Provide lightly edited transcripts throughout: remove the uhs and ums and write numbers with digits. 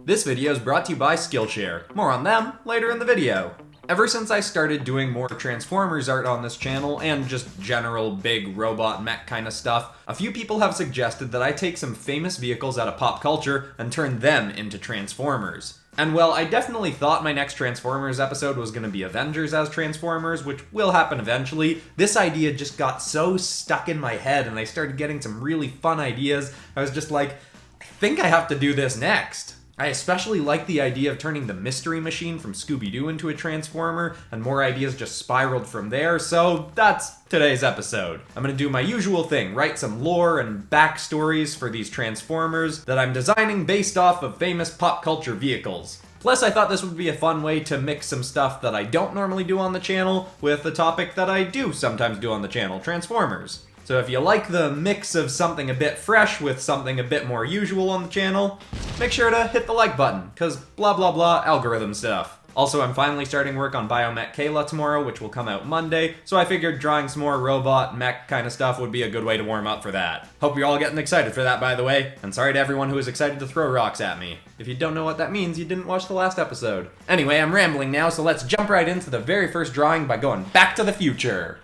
This video is brought to you by Skillshare. More on them later in the video. Ever since I started doing more Transformers art on this channel, and just general big robot mech kind of stuff, a few people have suggested that I take some famous vehicles out of pop culture and turn them into Transformers. And well, I definitely thought my next Transformers episode was going to be Avengers as Transformers, which will happen eventually. This idea just got so stuck in my head and I started getting some really fun ideas. I was just like, I think I have to do this next. I especially like the idea of turning the Mystery Machine from Scooby-Doo into a Transformer, and more ideas just spiraled from there, so that's today's episode. I'm gonna do my usual thing, write some lore and backstories for these Transformers that I'm designing based off of famous pop culture vehicles. Plus, I thought this would be a fun way to mix some stuff that I don't normally do on the channel with a topic that I do sometimes do on the channel, Transformers. So if you like the mix of something a bit fresh with something a bit more usual on the channel, make sure to hit the like button, cause blah blah blah algorithm stuff. Also, I'm finally starting work on Biomech Kayla tomorrow, which will come out Monday, so I figured drawing some more robot mech kind of stuff would be a good way to warm up for that. Hope you're all getting excited for that, by the way, and sorry to everyone who is excited to throw rocks at me. If you don't know what that means, you didn't watch the last episode. Anyway, I'm rambling now, so let's jump right into the very first drawing by going back to the future.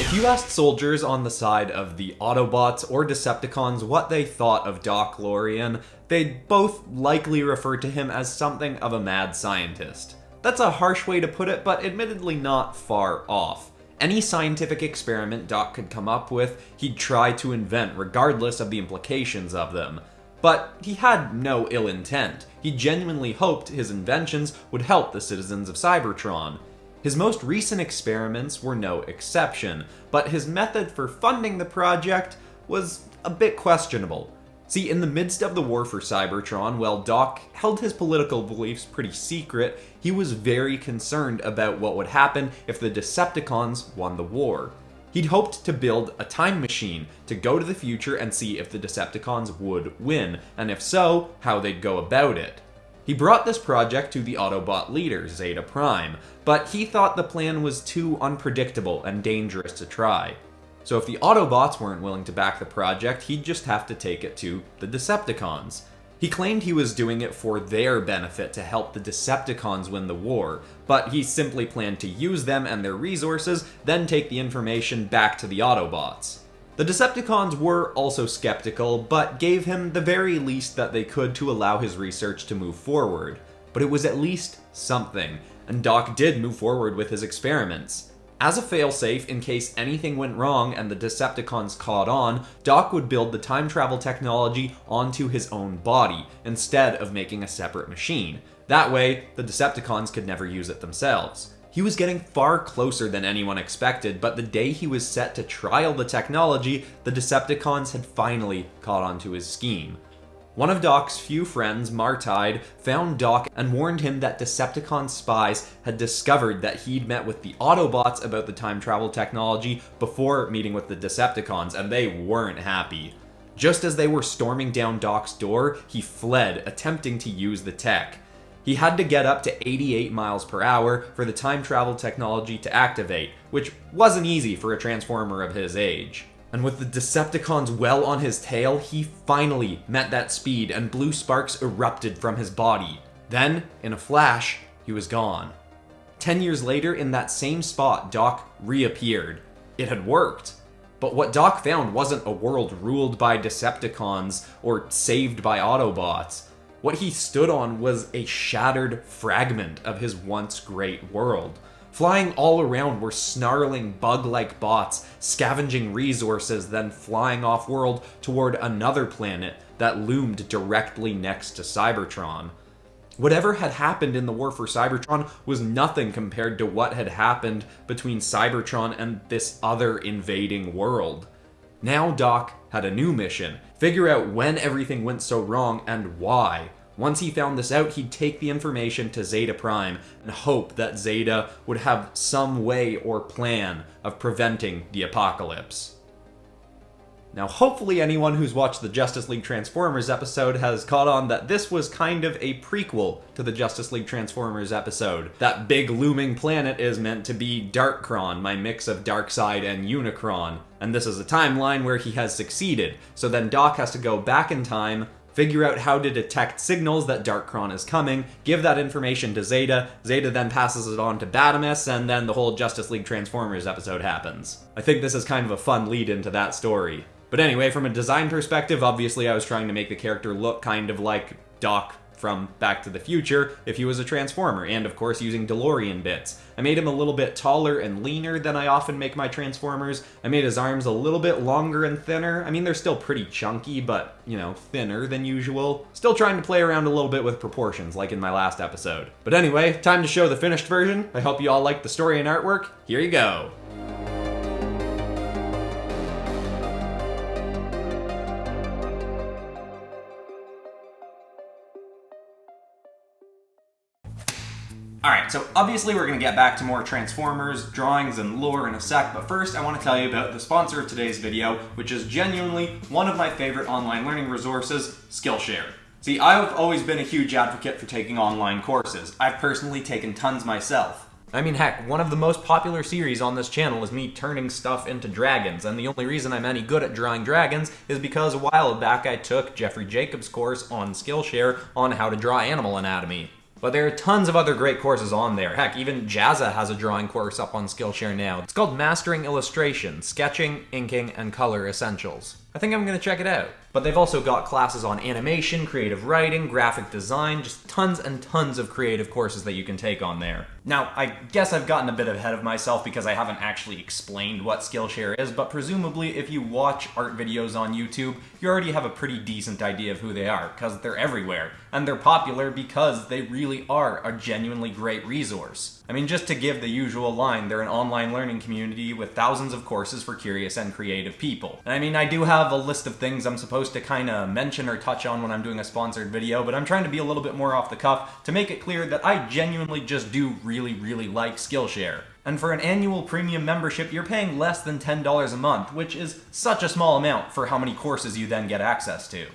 If you asked soldiers on the side of the Autobots or Decepticons what they thought of Doc Lorien, they'd both likely refer to him as something of a mad scientist. That's a harsh way to put it, but admittedly not far off. Any scientific experiment Doc could come up with, he'd try to invent regardless of the implications of them. But he had no ill intent. He genuinely hoped his inventions would help the citizens of Cybertron. His most recent experiments were no exception, but his method for funding the project was a bit questionable. See, in the midst of the war for Cybertron, while Doc held his political beliefs pretty secret, he was very concerned about what would happen if the Decepticons won the war. He'd hoped to build a time machine to go to the future and see if the Decepticons would win, and if so, how they'd go about it. He brought this project to the Autobot leader, Zeta Prime, but he thought the plan was too unpredictable and dangerous to try. So if the Autobots weren't willing to back the project, he'd just have to take it to the Decepticons. He claimed he was doing it for their benefit to help the Decepticons win the war, but he simply planned to use them and their resources, then take the information back to the Autobots. The Decepticons were also skeptical, but gave him the very least that they could to allow his research to move forward. But it was at least something, and Doc did move forward with his experiments. As a failsafe, in case anything went wrong and the Decepticons caught on, Doc would build the time travel technology onto his own body, instead of making a separate machine. That way, the Decepticons could never use it themselves. He was getting far closer than anyone expected, but the day he was set to trial the technology, the Decepticons had finally caught on to his scheme. One of Doc's few friends, Martide, found Doc and warned him that Decepticon spies had discovered that he'd met with the Autobots about the time travel technology before meeting with the Decepticons, and they weren't happy. Just as they were storming down Doc's door, he fled, attempting to use the tech. He had to get up to 88 miles per hour for the time travel technology to activate, which wasn't easy for a Transformer of his age. And with the Decepticons well on his tail, he finally met that speed and blue sparks erupted from his body. Then, in a flash, he was gone. 10 years later, in that same spot, Doc reappeared. It had worked. But what Doc found wasn't a world ruled by Decepticons or saved by Autobots. What he stood on was a shattered fragment of his once great world. Flying all around were snarling bug-like bots, scavenging resources, then flying off-world toward another planet that loomed directly next to Cybertron. Whatever had happened in the war for Cybertron was nothing compared to what had happened between Cybertron and this other invading world. Now Doc had a new mission: figure out when everything went so wrong and why. Once he found this out, he'd take the information to Zeta Prime and hope that Zeta would have some way or plan of preventing the apocalypse. Now, hopefully anyone who's watched the Justice League Transformers episode has caught on that this was kind of a prequel to the Justice League Transformers episode. That big looming planet is meant to be Darkron, my mix of Darkseid and Unicron, and this is a timeline where he has succeeded, so then Doc has to go back in time, figure out how to detect signals that Darkron is coming, give that information to Zeta, Zeta then passes it on to Batimus, and then the whole Justice League Transformers episode happens. I think this is kind of a fun lead into that story. But anyway, from a design perspective, obviously I was trying to make the character look kind of like Doc from Back to the Future if he was a Transformer, and of course using DeLorean bits. I made him a little bit taller and leaner than I often make my Transformers. I made his arms a little bit longer and thinner. I mean, they're still pretty chunky, but, you know, thinner than usual. Still trying to play around a little bit with proportions, like in my last episode. But anyway, time to show the finished version. I hope you all liked the story and artwork. Here you go. Alright, so obviously we're going to get back to more Transformers, drawings, and lore in a sec, but first I want to tell you about the sponsor of today's video, which is genuinely one of my favorite online learning resources, Skillshare. See, I've always been a huge advocate for taking online courses. I've personally taken tons myself. I mean, heck, one of the most popular series on this channel is me turning stuff into dragons, and the only reason I'm any good at drawing dragons is because a while back I took Jeffrey Jacobs' course on Skillshare on how to draw animal anatomy. But there are tons of other great courses on there. Heck, even Jazza has a drawing course up on Skillshare now. It's called Mastering Illustration, Sketching, Inking, and Color Essentials. I think I'm gonna check it out. But they've also got classes on animation, creative writing, graphic design, just tons and tons of creative courses that you can take on there. Now, I guess I've gotten a bit ahead of myself because I haven't actually explained what Skillshare is, but presumably if you watch art videos on YouTube, you already have a pretty decent idea of who they are, because they're everywhere. And they're popular because they really are a genuinely great resource. I mean, just to give the usual line, they're an online learning community with thousands of courses for curious and creative people. And I mean, I do have a list of things I'm supposed to kind of mention or touch on when I'm doing a sponsored video, but I'm trying to be a little bit more off the cuff to make it clear that I genuinely just do really like Skillshare. And for an annual premium membership, you're paying less than $10 a month, which is such a small amount for how many courses you then get access to.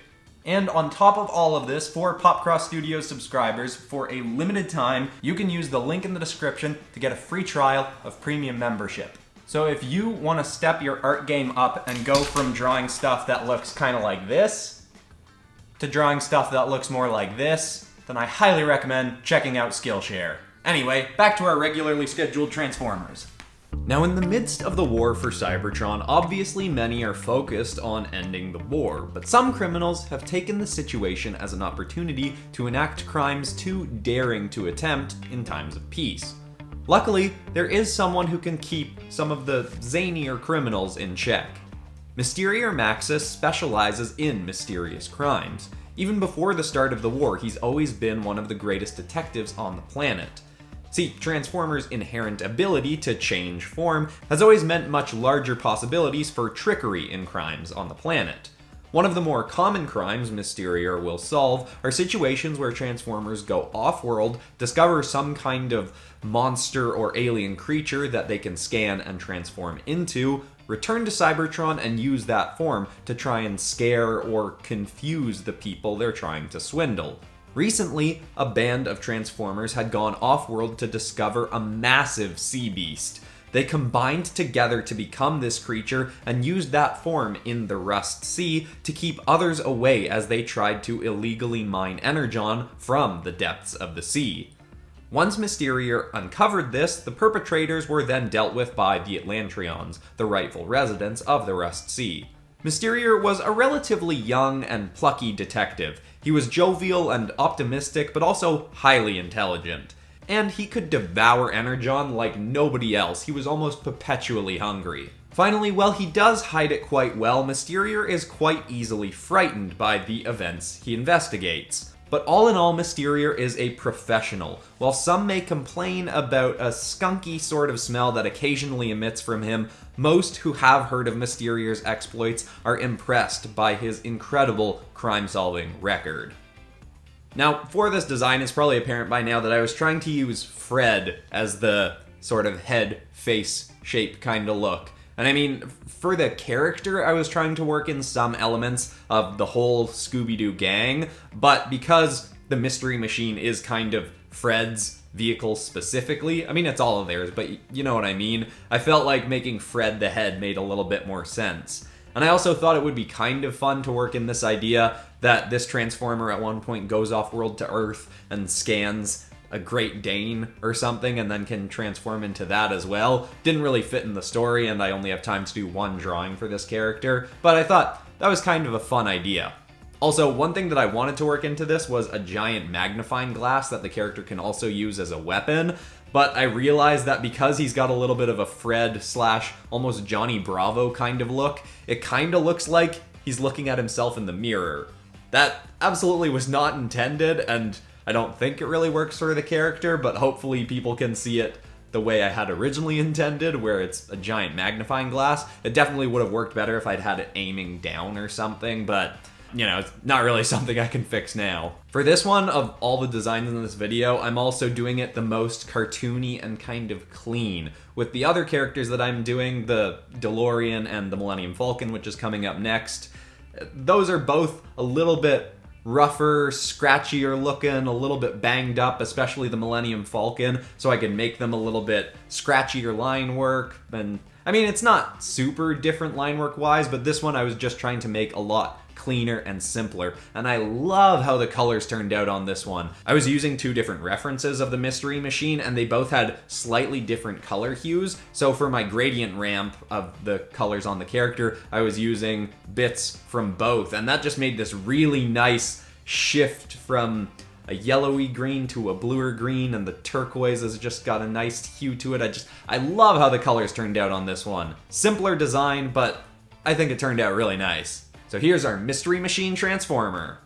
And on top of all of this, for PopCross Studios subscribers, for a limited time, you can use the link in the description to get a free trial of premium membership. So if you want to step your art game up and go from drawing stuff that looks kind of like this to drawing stuff that looks more like this, then I highly recommend checking out Skillshare. Anyway, back to our regularly scheduled Transformers. Now, in the midst of the war for Cybertron, obviously many are focused on ending the war, but some criminals have taken the situation as an opportunity to enact crimes too daring to attempt in times of peace. Luckily, there is someone who can keep some of the zanier criminals in check. Mysterior Maxis specializes in mysterious crimes. Even before the start of the war, he's always been one of the greatest detectives on the planet. See, Transformers' inherent ability to change form has always meant much larger possibilities for trickery in crimes on the planet. One of the more common crimes Mysterior will solve are situations where Transformers go off-world, discover some kind of monster or alien creature that they can scan and transform into, return to Cybertron and use that form to try and scare or confuse the people they're trying to swindle. Recently, a band of Transformers had gone off-world to discover a massive sea beast. They combined together to become this creature and used that form in the Rust Sea to keep others away as they tried to illegally mine energon from the depths of the sea. Once Mysterior uncovered this, the perpetrators were then dealt with by the Atlantrions, the rightful residents of the Rust Sea. Mysterior was a relatively young and plucky detective. He was jovial and optimistic, but also highly intelligent. And he could devour energon like nobody else. He was almost perpetually hungry. Finally, while he does hide it quite well, Mysterior is quite easily frightened by the events he investigates. But all in all, Mysterior is a professional. While some may complain about a skunky sort of smell that occasionally emits from him, most who have heard of Mysterior's exploits are impressed by his incredible crime-solving record. Now, for this design, it's probably apparent by now that I was trying to use Fred as the sort of head, face shape kind of look. And I mean, for the character, I was trying to work in some elements of the whole Scooby-Doo gang, but because the Mystery Machine is kind of Fred's vehicle specifically, I mean, it's all of theirs, but you know what I mean, I felt like making Fred the head made a little bit more sense. And I also thought it would be kind of fun to work in this idea that this Transformer at one point goes off-world to Earth and scans a Great Dane or something and then can transform into that as well. Didn't really fit in the story, and I only have time to do one drawing for this character, but I thought that was kind of a fun idea. Also, one thing that I wanted to work into this was a giant magnifying glass that the character can also use as a weapon, but I realized that because he's got a little bit of a Fred / almost Johnny Bravo kind of look, it kind of looks like he's looking at himself in the mirror. That absolutely was not intended, and I don't think it really works for the character, but hopefully people can see it the way I had originally intended, where it's a giant magnifying glass. It definitely would have worked better if I'd had it aiming down or something, but you know, it's not really something I can fix now. For this one, of all the designs in this video, I'm also doing it the most cartoony and kind of clean. With the other characters that I'm doing, the DeLorean and the Millennium Falcon, which is coming up next, those are both a little bit rougher, scratchier looking, a little bit banged up, especially the Millennium Falcon, so I can make them a little bit scratchier line work. And I mean, it's not super different line work wise, but this one I was just trying to make a lot cleaner and simpler, and I love how the colors turned out on this one. I was using two different references of the Mystery Machine, and they both had slightly different color hues, so for my gradient ramp of the colors on the character, I was using bits from both, and that just made this really nice shift from a yellowy green to a bluer green, and the turquoise has just got a nice hue to it. I love how the colors turned out on this one. Simpler design, but I think it turned out really nice. So here's our Mystery Machine Transformer.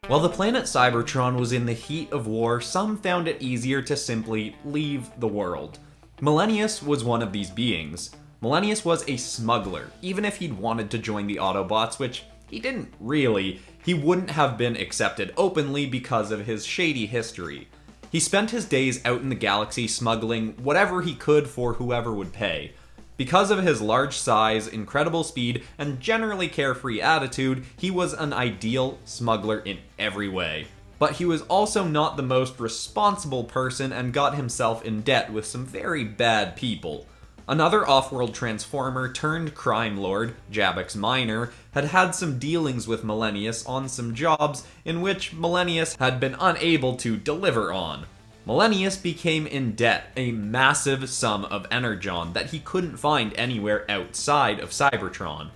While the planet Cybertron was in the heat of war, some found it easier to simply leave the world. Millennius was one of these beings. Millennius was a smuggler. Even if he'd wanted to join the Autobots, which he didn't really, he wouldn't have been accepted openly because of his shady history. He spent his days out in the galaxy smuggling whatever he could for whoever would pay. Because of his large size, incredible speed, and generally carefree attitude, he was an ideal smuggler in every way. But he was also not the most responsible person and got himself in debt with some very bad people. Another off-world transformer turned crime lord, Jabbix Minor, had had some dealings with Millennius on some jobs in which Millennius had been unable to deliver on. Millennius became in debt, a massive sum of energon that he couldn't find anywhere outside of Cybertron.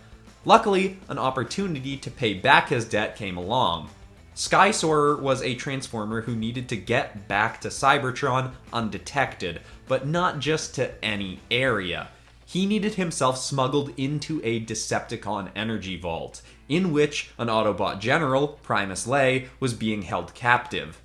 Luckily, an opportunity to pay back his debt came along. Skysoarer was a transformer who needed to get back to Cybertron undetected, but not just to any area. He needed himself smuggled into a Decepticon energy vault, in which an Autobot general, Primus Lay, was being held captive.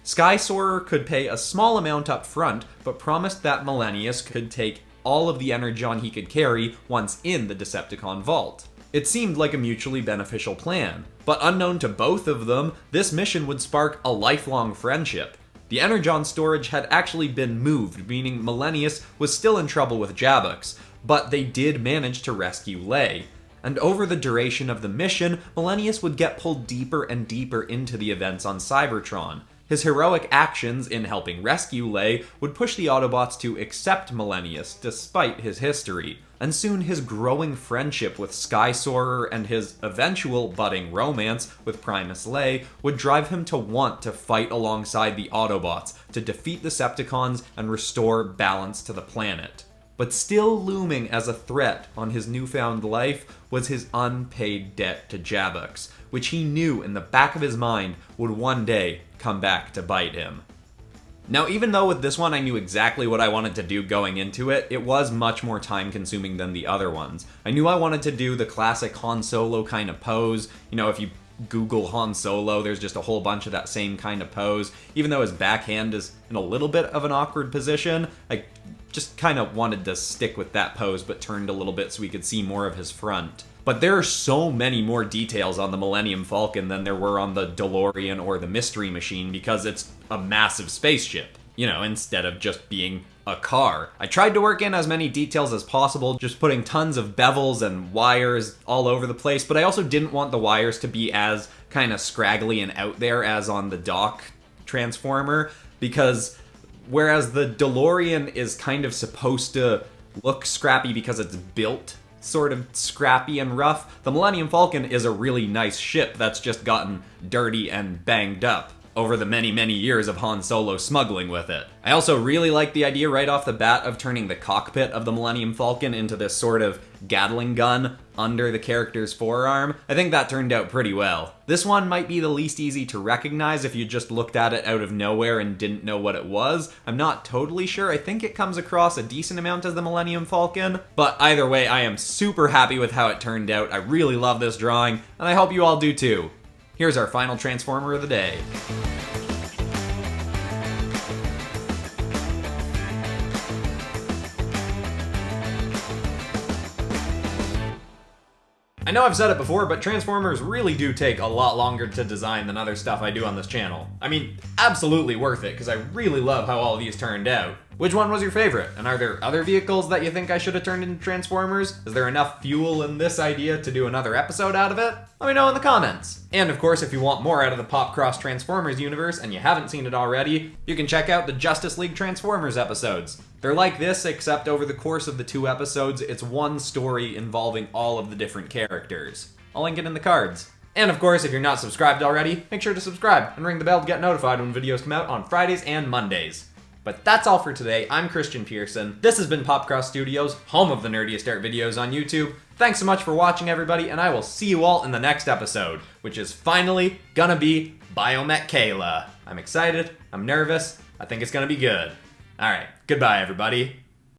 Skysoarer could pay a small amount up front, but promised that Millennius could take all of the energon he could carry once in the Decepticon vault. It seemed like a mutually beneficial plan, but unknown to both of them, this mission would spark a lifelong friendship. The energon storage had actually been moved, meaning Millennius was still in trouble with Jabbix, but they did manage to rescue Lay. And over the duration of the mission, Millennius would get pulled deeper and deeper into the events on Cybertron. His heroic actions in helping rescue Lay would push the Autobots to accept Millennius despite his history, and soon his growing friendship with Skysoarer and his eventual budding romance with Primus Lay would drive him to want to fight alongside the Autobots to defeat the Decepticons and restore balance to the planet. But still looming as a threat on his newfound life was his unpaid debt to Jabbix, which he knew in the back of his mind would one day come back to bite him. Now, even though with this one I knew exactly what I wanted to do going into it, it was much more time consuming than the other ones. I knew I wanted to do the classic Han Solo kind of pose. You know, if you Google Han Solo, there's just a whole bunch of that same kind of pose. Even though his backhand is in a little bit of an awkward position, I just kind of wanted to stick with that pose, but turned a little bit so we could see more of his front. But there are so many more details on the Millennium Falcon than there were on the DeLorean or the Mystery Machine because it's a massive spaceship, you know, instead of just being a car. I tried to work in as many details as possible, just putting tons of bevels and wires all over the place, but I also didn't want the wires to be as kind of scraggly and out there as on the Doc Transformer, because whereas the DeLorean is kind of supposed to look scrappy because it's built sort of scrappy and rough, the Millennium Falcon is a really nice ship that's just gotten dirty and banged up over the many, many years of Han Solo smuggling with it. I also really like the idea right off the bat of turning the cockpit of the Millennium Falcon into this sort of Gatling gun under the character's forearm. I think that turned out pretty well. This one might be the least easy to recognize if you just looked at it out of nowhere and didn't know what it was. I'm not totally sure. I think it comes across a decent amount as the Millennium Falcon, but either way, I am super happy with how it turned out. I really love this drawing, and I hope you all do too. Here's our final Transformer of the day. I know I've said it before, but Transformers really do take a lot longer to design than other stuff I do on this channel. I mean, absolutely worth it, because I really love how all of these turned out. Which one was your favorite? And are there other vehicles that you think I should have turned into Transformers? Is there enough fuel in this idea to do another episode out of it? Let me know in the comments. And of course, if you want more out of the PopCross Transformers universe and you haven't seen it already, you can check out the Justice League Transformers episodes. They're like this, except over the course of the 2 episodes, it's one story involving all of the different characters. I'll link it in the cards. And of course, if you're not subscribed already, make sure to subscribe and ring the bell to get notified when videos come out on Fridays and Mondays. But that's all for today. I'm Christian Pearson. This has been PopCross Studios, home of the nerdiest art videos on YouTube. Thanks so much for watching, everybody, and I will see you all in the next episode, which is finally gonna be Biomech Kayla. I'm excited, I'm nervous, I think it's gonna be good. Alright, goodbye, everybody.